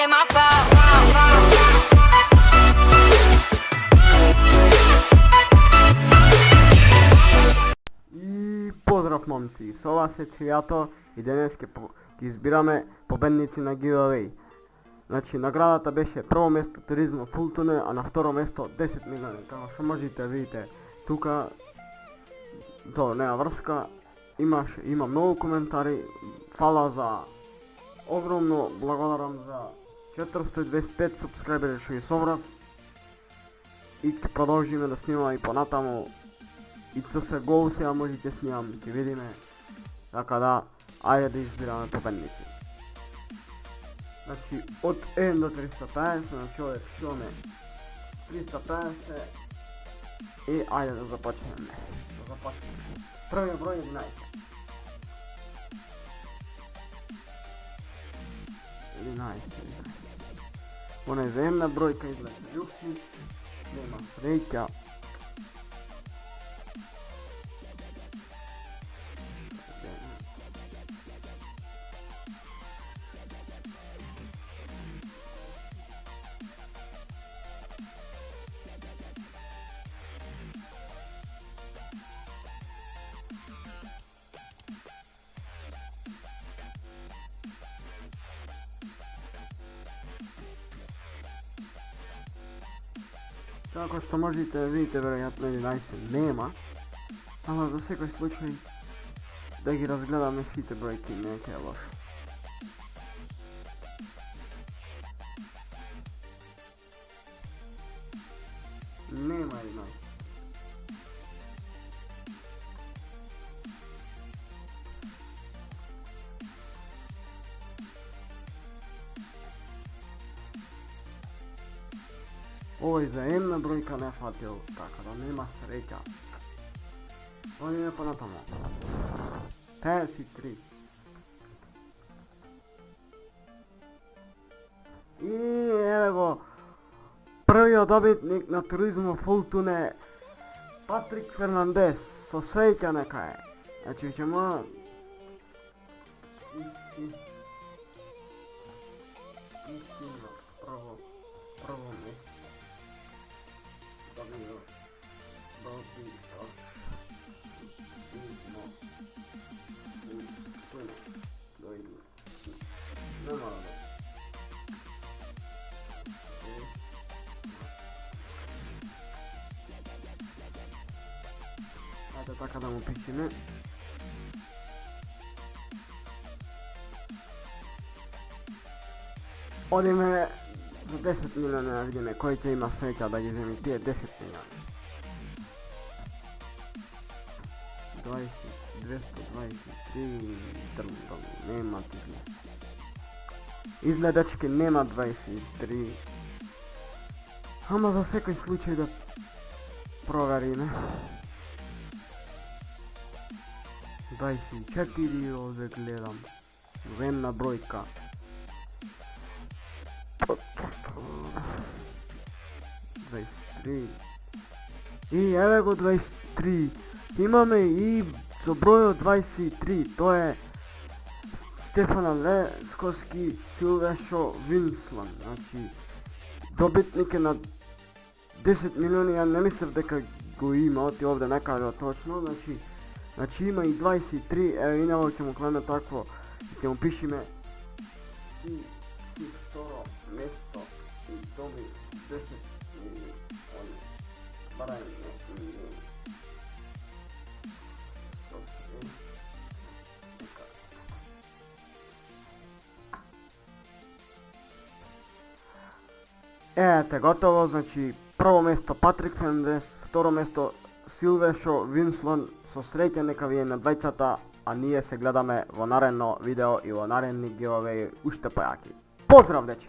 ain't my fault. I pozdrav momci, s vas je Cvijato i danas izbirame pobednici na giveaway. Znači nagradata beše prvo mjesto Turizmo Fultune, a na vtoro mjesto 10 milijuna. Kao što možete vidite, tuka to nema vrska, ima mnogo komentari, hvala za ogromno, благодарам за 425 subscribera što je sobrat i продължиме да снимаме и понатамо. И co se gol сега можете снимам, ќе видиме. Така да, ајде да избираме победници. Значи, од 1 до 350, значи овде пишуваме 350 и ајде да започнеме. Првиот број 11. 11. Она е взаемна бројка излезе љубки, нема среќа. Како што можете да видите, веројатно 11 нема, ама за секој случај да ги разгледаме сите бројки, не е лошо. Нема 11. Овој заемна бројка не фатил, така да нема среќа. Одиме понатамо. 53. И еве го првиот добитник на Туризмо Фултуне, Патрик Фернандес, со среќа нека е. Значи ćemo ти си на прво место. Ajde така да му пишеме. Одиме за 10 милиона да видиме кој ќе има среќа да ги земи тие 10 милиона. 223 нема тигли. Изгледачки нема 23. Ама за секој случај да провериме. 24 овде гледам. Земна бројка. 23. И еве го 23. Имаме и со бројот 23, тоа е Стефана Лесковски Силвешо Винслан. Значи, добитник е на 10 милиони, ја не мислев дека го има, оти овде не кажа точно, значи има и 23, еве инаво ќе му клеме такво, ќе му пишеме ти си второ место и доби 10 милиони, барај милиони. Ете, готово, значи прво место Патрик Фернандес, второ место Силвешо Винслан, со среќа нека ви е на двајцата, а ние се гледаме во наредно видео и во наредни giveaway уште појаки. Поздрав, дечки!